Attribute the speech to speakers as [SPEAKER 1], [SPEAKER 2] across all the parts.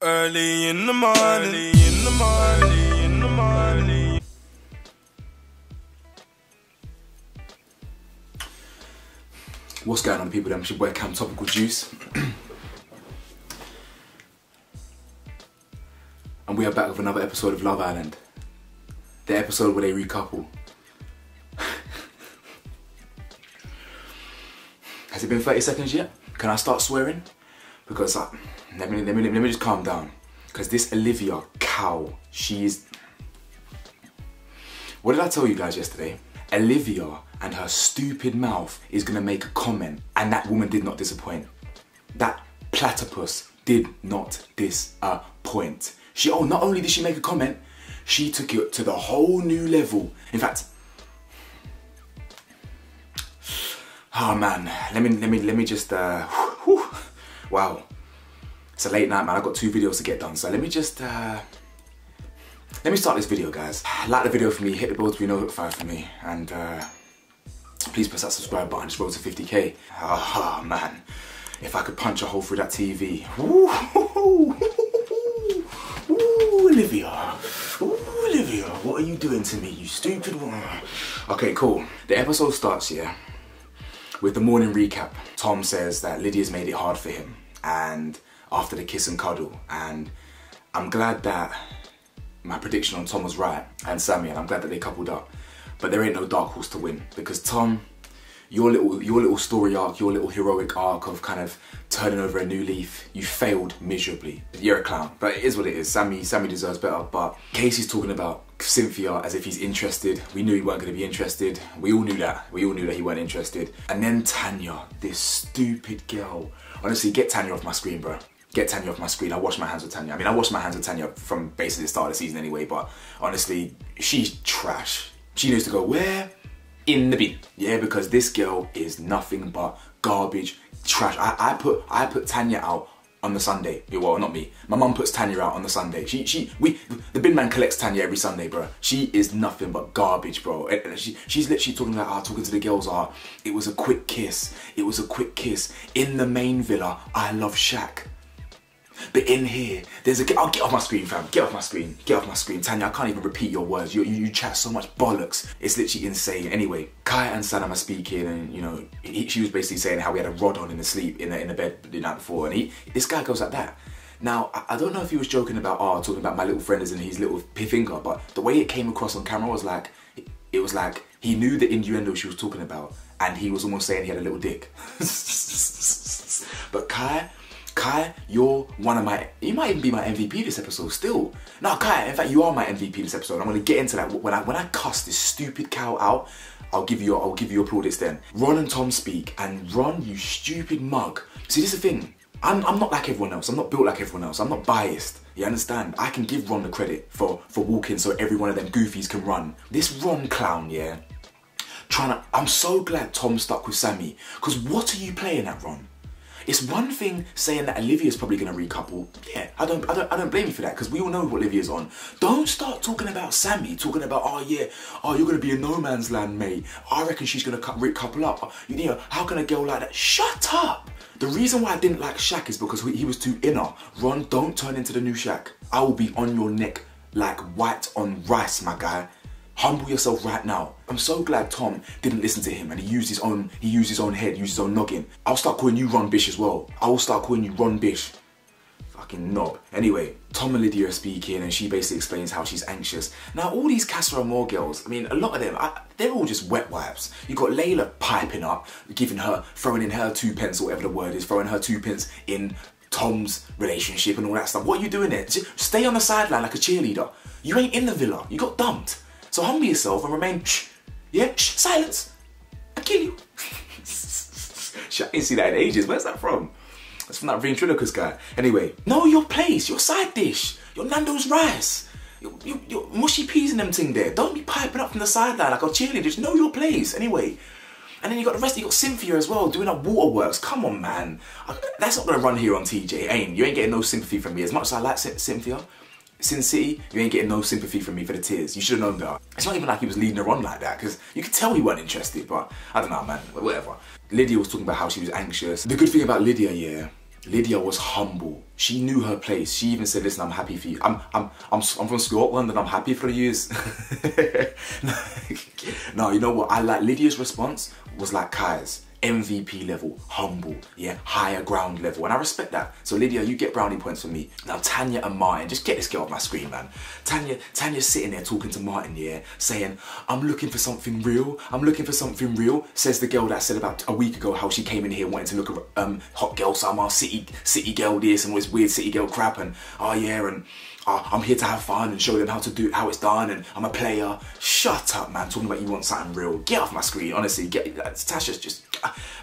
[SPEAKER 1] Early in the morning, early in the morning, early in the morning.
[SPEAKER 2] What's going on, people? It's your boy Cam Topical Juice. And we are back with another episode of Love Island. The episode where they recouple. Has it been 30 seconds yet? Can I start swearing? Because let me just calm down. Because this Olivia cow, she is... What did I tell you guys yesterday? Olivia and her stupid mouth is gonna make a comment, and that woman did not disappoint. That platypus did not disappoint. Not only did she make a comment, she took it to the whole new level. In fact, oh man, let me just wow. It's a late night, man. I've got 2 videos to get done, so let me start this video, guys. Like the video for me, hit the bell to be notified for me, and please press that subscribe button. Just roll to 50k. Oh man, if I could punch a hole through that TV. Ooh, Olivia. Ooh, Olivia, what are you doing to me, you stupid woman? Okay, cool. The episode starts here with the morning recap. Tom says that Lydia's made it hard for him, and after the kiss and cuddle, and I'm glad that my prediction on Tom was right, and Sammy, and I'm glad that they coupled up. But there ain't no dark horse to win, because Tom, your little story arc, your little heroic arc of kind of turning over a new leaf, you failed miserably. You're a clown, but it is what it is. Sammy deserves better. But Casey's talking about Cynthia as if he's interested. We knew he weren't going to be interested. We all knew that. We all knew that he weren't interested. And then Tanya, this stupid girl. Honestly, get Tanya off my screen, bro. Get Tanya off my screen. I wash my hands with Tanya. I mean, I washed my hands with Tanya from basically the start of the season anyway, but honestly, she's trash. She needs to go where? In the bin. Yeah, because this girl is nothing but garbage, trash. I put Tanya out on the Sunday. Well, not me. My mum puts Tanya out on the Sunday. The bin man collects Tanya every Sunday, bro. She is nothing but garbage, bro. She's literally talking about, talking to the girls, it was a quick kiss. It was a quick kiss. In the main villa, I love Shaq. But in here, there's a... Oh, get off my screen, fam. Get off my screen. Get off my screen. Tanya, I can't even repeat your words. You chat so much bollocks. It's literally insane. Anyway, Kai and Sanam are speaking, and, you know, she was basically saying how he had a rod on in the bed the night before, and this guy goes like that. Now, I don't know if he was joking about, talking about my little friend is in his little finger, but the way it came across on camera was like, it was like he knew the innuendo she was talking about, and he was almost saying he had a little dick. But Kai, you're one of my... You might even be my MVP this episode still. No, Kai, in fact, you are my MVP this episode. I'm going to get into that. When I cuss this stupid cow out, I'll give you plaudits then. Ron and Tom speak, and Ron, you stupid mug. See, this is the thing. I'm not like everyone else. I'm not built like everyone else. I'm not biased. You understand? I can give Ron the credit for walking so every one of them goofies can run. This Ron clown, yeah, I'm so glad Tom stuck with Sammy. Because what are you playing at, Ron? It's one thing saying that Olivia's probably going to recouple. Yeah, I don't blame you for that, because we all know what Olivia's on. Don't start talking about Sammy, talking about, you're going to be a no man's land, mate. I reckon she's going to recouple up. You know, how can a girl like that? Shut up! The reason why I didn't like Shaq is because he was too inner. Ron, don't turn into the new Shaq. I will be on your neck like white on rice, my guy. Humble yourself right now. I'm so glad Tom didn't listen to him and he used his own head, used his own noggin. I'll start calling you Ron Bish as well. I will start calling you Ron Bish. Fucking knob. Anyway, Tom and Lydia are speaking, and she basically explains how she's anxious. Now, all these Casa Amor girls, I mean, a lot of them, they're all just wet wipes. You got Layla piping up, throwing in her 2 pence, or whatever the word is, throwing her 2 pence in Tom's relationship and all that stuff. What are you doing there? Just stay on the sideline like a cheerleader. You ain't in the villa. You got dumped. So humble yourself and remain, shh, yeah, shh, silence, I kill you. I didn't see that in ages. Where's that from? That's from that ventriloquist guy. Anyway, know your place, your side dish, your Nando's rice, your mushy peas and them thing there. Don't be piping up from the sideline like a cheerleader. Just know your place. Anyway, and then you got the rest. You got Cynthia as well doing that waterworks. Come on, man. That's not gonna run here on TJ. You ain't getting no sympathy from me. As much as I like Cynthia, Sin City, you ain't getting no sympathy from me for the tears. You should have known that. It's not even like he was leading her on like that, because you could tell he weren't interested, but I don't know, man, whatever. Lydia was talking about how she was anxious. The good thing about Lydia, yeah, Lydia was humble. She knew her place. She even said, listen, I'm happy for you. I'm from Scotland and I'm happy for you. No, you know what? I like Lydia's response was like Kai's. MVP level, humble, yeah, higher ground level, and I respect that. So Lydia, you get brownie points for me. Now Tanya and Martin, just get this girl off my screen, man. Tanya's sitting there talking to Martin, yeah, saying, I'm looking for something real, I'm looking for something real, says the girl that said about a week ago how she came in here wanting to look at hot girl summer, city girl this and all this weird city girl crap, and oh yeah, and I'm here to have fun and show them how it's done, and I'm a player. Shut up, man, talking about you want something real. Get off my screen, honestly. Tasha's just,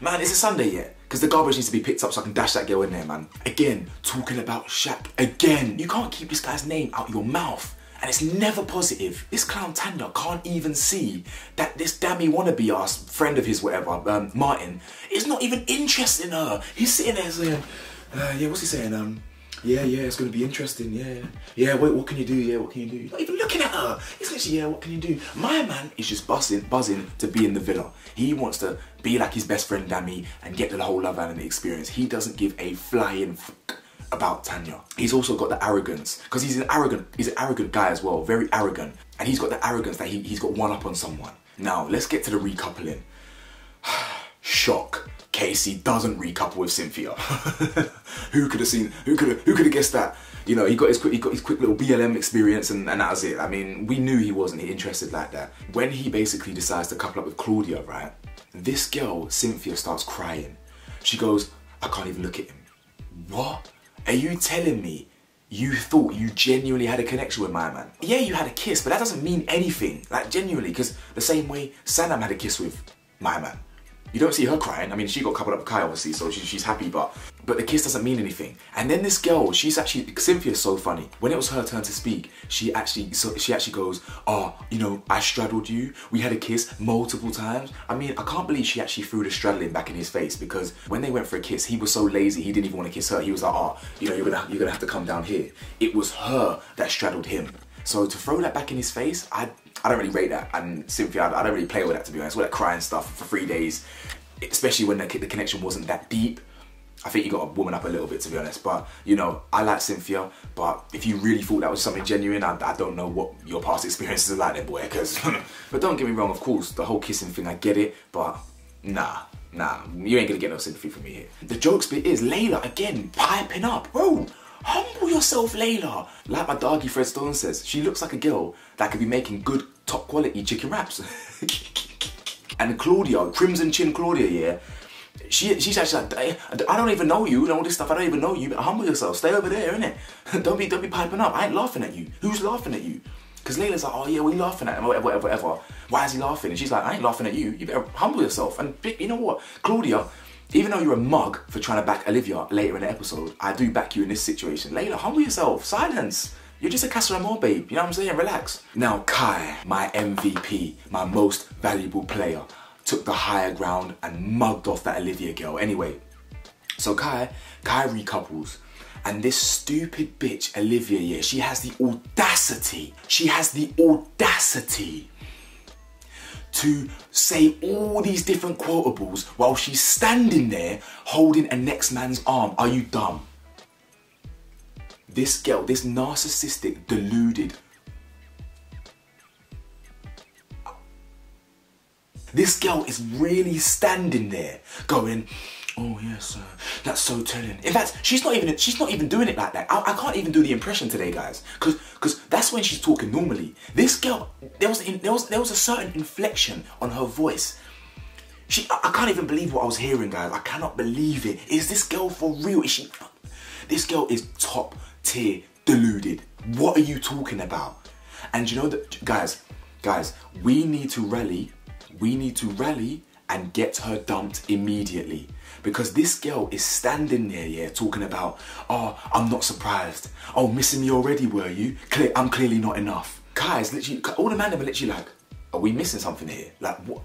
[SPEAKER 2] man, it's a Sunday yet? Because the garbage needs to be picked up so I can dash that girl in there, man. Again, talking about Shaq. Again, you can't keep this guy's name out your mouth. And it's never positive. This clown Tanya can't even see that this dammy wannabe ass friend of his, whatever, Martin, is not even interested in her. He's sitting there saying, yeah, what's he saying? Yeah, it's gonna be interesting, yeah, wait, what can you do, yeah, what can you do? He's not even looking at her. He's literally, yeah, what can you do? My man is just buzzing to be in the villa. He wants to be like his best friend Dammy and get the whole Love Island experience. He doesn't give a flying fuck about Tanya. He's also got the arrogance, because he's an arrogant guy as well, very arrogant. And he's got the arrogance that he's got one up on someone. Now, let's get to the recoupling. Shock. Casey doesn't recouple with Cynthia. Who could have guessed that? You know, he got his quick little BLM experience and that was it. I mean, we knew he wasn't interested like that. When he basically decides to couple up with Claudia, right? This girl, Cynthia, starts crying. She goes, I can't even look at him. What? Are you telling me you thought you genuinely had a connection with my man? Yeah, you had a kiss, but that doesn't mean anything. Like, genuinely, because the same way Sanam had a kiss with my man. You don't see her crying. I mean, she got coupled up with Kai, obviously, so she's happy, but the kiss doesn't mean anything. And then this girl, Cynthia's so funny. When it was her turn to speak, she actually goes, oh, you know, I straddled you. We had a kiss multiple times. I mean, I can't believe she actually threw the straddling back in his face, because when they went for a kiss, he was so lazy, he didn't even want to kiss her. He was like, oh, you know, you're gonna have to come down here. It was her that straddled him. So to throw that back in his face, I don't really rate that. And Cynthia, I don't really play with that, to be honest. All that crying stuff for 3 days, especially when the connection wasn't that deep. I think you got to woman up a little bit, to be honest. But, you know, I like Cynthia, but if you really thought that was something genuine, I don't know what your past experiences are like then, boy, because... But don't get me wrong, of course, the whole kissing thing, I get it, but nah, you ain't gonna get no sympathy from me here. The jokes bit is Layla, again, piping up. Bro, humble yourself, Layla. Like my doggy Fred Stone says, she looks like a girl that could be making good, top quality chicken wraps. And Claudia, Crimson Chin Claudia, yeah, she's actually like, I don't even know you and all this stuff, I don't even know you, but humble yourself, stay over there, innit? Don't be piping up, I ain't laughing at you. Who's laughing at you? Because Layla's like, oh yeah, we laughing at him, whatever. Why is he laughing? And she's like, I ain't laughing at you, you better humble yourself. And you know what, Claudia, even though you're a mug for trying to back Olivia later in the episode, I do back you in this situation. Layla, humble yourself, silence. You're just a Casa Amor, babe, you know what I'm saying? Relax. Now Kai, my MVP, my most valuable player, took the higher ground and mugged off that Olivia girl. Anyway, so Kai recouples, and this stupid bitch, Olivia, yeah, she has the audacity to say all these different quotables while she's standing there holding a next man's arm. Are you dumb? This girl, this narcissistic, deluded. This girl is really standing there going, oh yes, that's so telling. In fact, she's not even doing it like that. I can't even do the impression today, guys, because that's when she's talking normally. This girl, there was a certain inflection on her voice. I can't even believe what I was hearing, guys. I cannot believe it. Is this girl for real? This girl is top tier deluded. What are you talking about? And you know that, guys, we need to rally and get her dumped immediately, because this girl is standing there, yeah, talking about, oh, I'm not surprised. Oh, missing me already, were you? I'm clearly not enough. Guys, literally, all the men are literally like, are we missing something here? Like, what?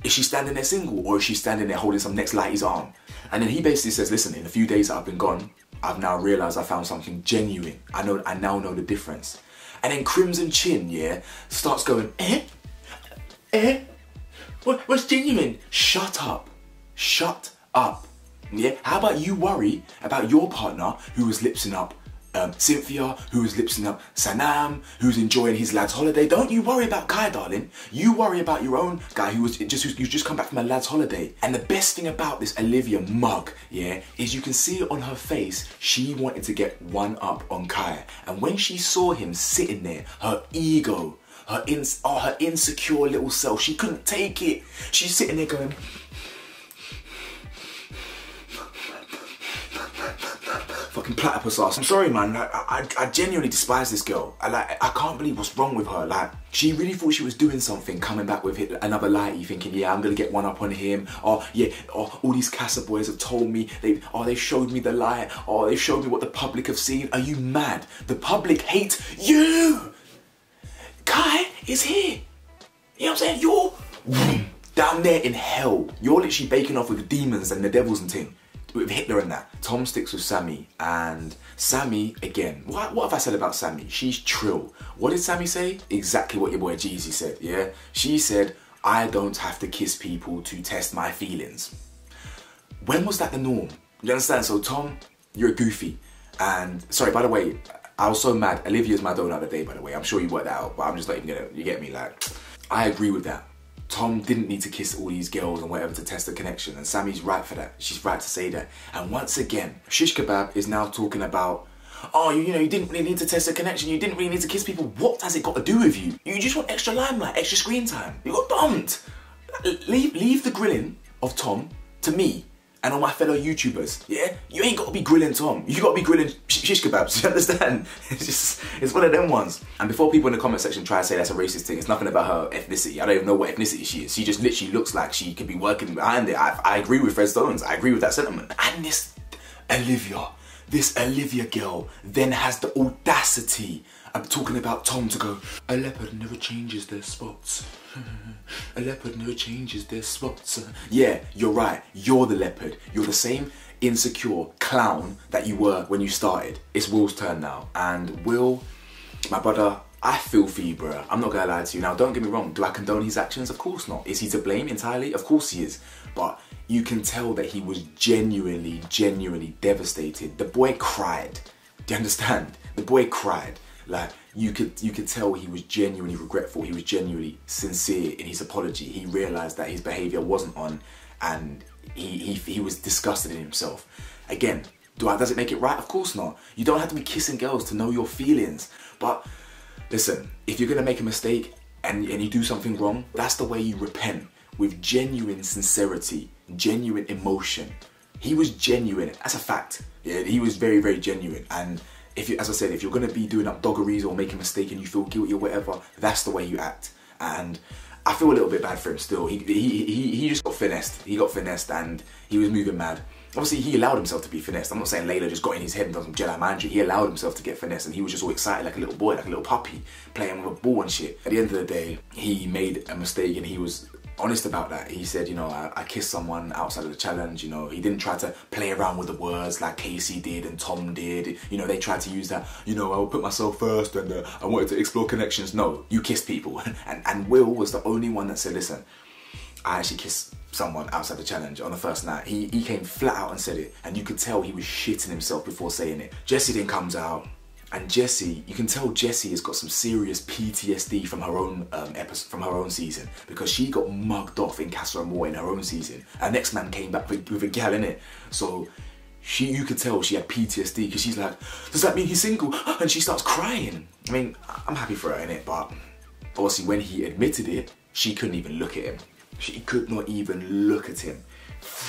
[SPEAKER 2] Is she standing there single, or is she standing there holding some next lighty's arm? And then he basically says, listen, in a few days that I've been gone, I've now realized I found something genuine. I now know the difference. And then Crimson Chin, yeah, starts going, What's genuine? Shut up. Yeah? How about you worry about your partner who was lipsing up Cynthia, who was lipsing up Sanam, who's enjoying his lad's holiday? Don't you worry about Kai, darling. You worry about your own guy who's just come back from a lad's holiday. And the best thing about this Olivia mug, yeah, is you can see it on her face. She wanted to get one up on Kai. And when she saw him sitting there, her ego, her insecure little self, she couldn't take it. She's sitting there going, fucking platypus ass. I'm sorry, man. I genuinely despise this girl. I can't believe what's wrong with her. Like, she really thought she was doing something, coming back with another lighty, thinking, yeah, I'm gonna get one up on him. Or yeah, or all these Casa boys have told me, they showed me the light. Or they showed me what the public have seen. Are you mad? The public hates you. Kai is here. You know what I'm saying? You're down there in hell. You're literally baking off with the demons and the devils and thing. With Hitler and that. Tom sticks with Sammy, and Sammy, again, what have I said about Sammy? She's trill. What did Sammy say? Exactly what your boy Jeezy said, yeah? She said, I don't have to kiss people to test my feelings. When was that the norm? You understand? So Tom, you're a goofy. And, sorry, by the way, I was so mad. Olivia's my donut of the day, by the way. I'm sure you worked that out, but I'm just not even gonna, you get me? Like, I agree with that. Tom didn't need to kiss all these girls and whatever to test the connection, and Sammy's right for that. She's right to say that. And once again, Shish Kebab is now talking about, oh, you know, you didn't really need to test the connection, you didn't really need to kiss people. What has it got to do with you? You just want extra limelight, extra screen time. You got dumped. Leave the grilling of Tom to me and all my fellow YouTubers, yeah? You ain't got to be grilling Tom. You got to be grilling shish kebabs, you understand? It's one of them ones. And before people in the comment section try to say that's a racist thing, it's nothing about her ethnicity. I don't even know what ethnicity she is. She just literally looks like she could be working behind it. I agree with Fred Stones. I agree with that sentiment. And this Olivia girl then has the audacity. I'm talking about Tom to go, a leopard never changes their spots. A leopard never changes their spots. Yeah, you're right. You're the leopard. You're the same insecure clown that you were when you started. It's Will's turn now. And Will, my brother, I feel for you, bro. I'm not gonna lie to you. Now, don't get me wrong. Do I condone his actions? Of course not. Is he to blame entirely? Of course he is. But you can tell that he was genuinely devastated. The boy cried. Do you understand? The boy cried. Like, you could tell he was genuinely regretful. He was genuinely sincere in his apology. He realized that his behavior wasn't on, and he was disgusted in himself. Again, does it make it right? Of course not. You don't have to be kissing girls to know your feelings. But listen, if you're gonna make a mistake and you do something wrong, that's the way you repent, with genuine sincerity, genuine emotion. He was genuine. That's a fact. Yeah, he was very genuine. And if you, as I said, if you're gonna be doing up doggeries or making a mistake and you feel guilty or whatever, that's the way you act. And I feel a little bit bad for him still. He just got finessed. He got finessed and he was moving mad. Obviously, he allowed himself to be finessed. I'm not saying Layla just got in his head and done some Jedi mind trick. He allowed himself to get finessed, and he was just all excited like a little boy, like a little puppy, playing with a ball and shit. At the end of the day, he made a mistake and he was honest about that. He said, you know, I kissed someone outside of the challenge. You know, he didn't try to play around with the words like Casey did and Tom did. You know, they tried to use that, you know, I would put myself first and I wanted to explore connections. No, you kissed people. and Will was the only one that said, listen, I actually kissed someone outside the challenge on the first night. He came flat out and said it, and you could tell he was shitting himself before saying it. Jessie then comes out, and Jessie, you can tell Jessie has got some serious PTSD from her own episode, from her own season, because she got mugged off in Casa Amor in her own season. Her next man came back with a gal in it, so you could tell she had PTSD, because she's like, does that mean he's single? And she starts crying. I mean, I'm happy for her in it, but obviously when he admitted it, she couldn't even look at him. She could not even look at him.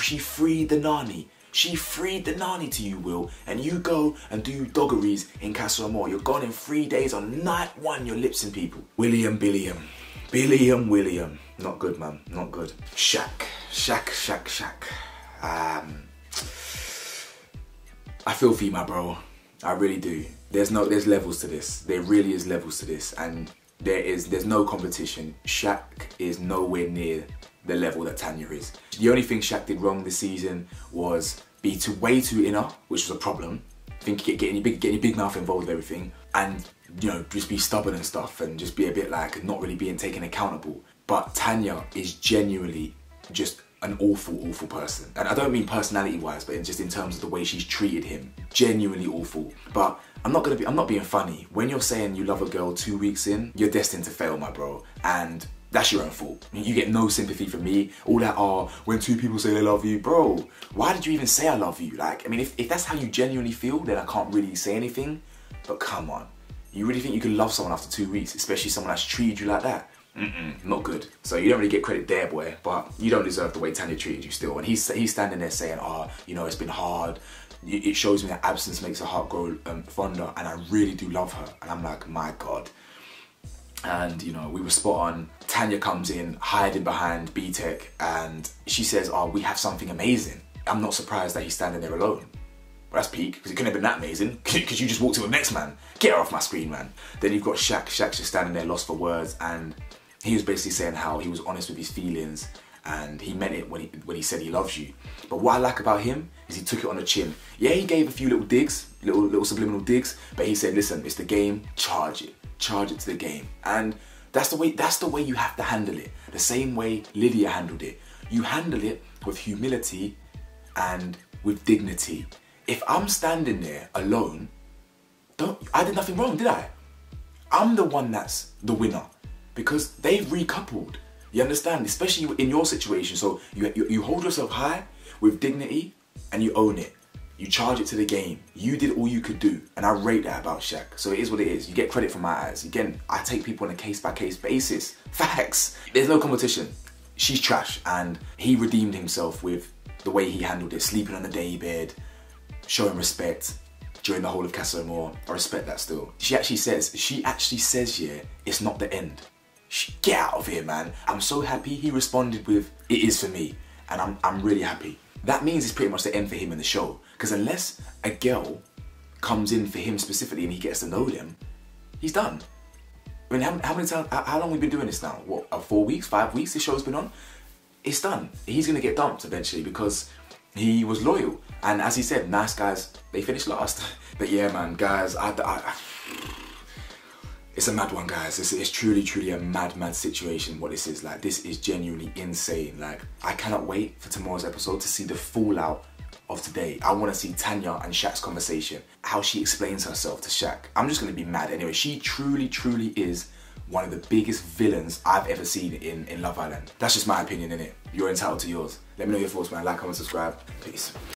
[SPEAKER 2] She freed the nanny. She freed the nanny to you, Will, and you go and do doggeries in Casa Amor. You're gone in 3 days. On night one, you're lipsing people. William. Not good, man. Not good. Shaq. I feel for you, my bro. I really do. There's levels to this. There really is levels to this, and there's no competition. Shaq is nowhere near the level that Tanya is. The only thing Shaq did wrong this season was be way too inner, which was a problem. I think getting your big mouth involved with everything, and you know, just be stubborn and stuff, and just be a bit like not really being taken accountable. But Tanya is genuinely just an awful, awful person. And I don't mean personality-wise, but just in terms of the way she's treated him. Genuinely awful. But I'm not being funny. When you're saying you love a girl 2 weeks in, you're destined to fail, my bro. And that's your own fault. You get no sympathy from me. All that, when two people say they love you, bro, why did you even say I love you? Like, I mean, if that's how you genuinely feel, then I can't really say anything. But come on. You really think you can love someone after 2 weeks, especially someone that's treated you like that? Not good. So you don't really get credit there, boy, but you don't deserve the way Tanya treated you still. And he's standing there saying, you know, it's been hard. It shows me that absence makes a heart grow fonder, and I really do love her. And I'm like, my God. And, you know, we were spot on. Tanya comes in, hiding behind B-Tech, and she says, we have something amazing. I'm not surprised that he's standing there alone. Well, that's peak, because it couldn't have been that amazing, because you just walked in with next man. Get her off my screen, man. Then you've got Shaq. Shaq's just standing there, lost for words, and he was basically saying how he was honest with his feelings, and he meant it when he said he loves you. But what I like about him is he took it on the chin. Yeah, he gave a few little digs, little subliminal digs, but he said, listen, it's the game, charge it to the game. And that's the way you have to handle it. The same way Lydia handled it. You handle it with humility and with dignity. If I'm standing there alone, I did nothing wrong, did I? I'm the one that's the winner, because they've recoupled. You understand? Especially in your situation. So you hold yourself high with dignity and you own it. You charge it to the game. You did all you could do. And I rate that about Shaq. So it is what it is. You get credit from my eyes. Again, I take people on a case-by-case basis. Facts. There's no competition. She's trash. And he redeemed himself with the way he handled it. Sleeping on the day bed, showing respect during the whole of Casa Amor. I respect that still. She actually says, yeah, it's not the end. Get out of here, man. I'm so happy he responded with, it is for me. And I'm really happy. That means it's pretty much the end for him in the show. Because unless a girl comes in for him specifically and he gets to know them, he's done. I mean, how many times, how long have we been doing this now? What, 4 weeks, 5 weeks this show's been on? It's done. He's gonna get dumped eventually because he was loyal. And as he said, nice guys, they finished last. But yeah, man, guys, it's a mad one, guys. It's truly a mad situation what this is. Like, this is genuinely insane. Like, I cannot wait for tomorrow's episode to see the fallout of today. I want to see Tanya and Shaq's conversation, how she explains herself to Shaq. I'm just going to be mad. Anyway, she truly is one of the biggest villains I've ever seen in Love Island. That's just my opinion, innit? You're entitled to yours. Let me know your thoughts, man. Like, comment, subscribe. Peace.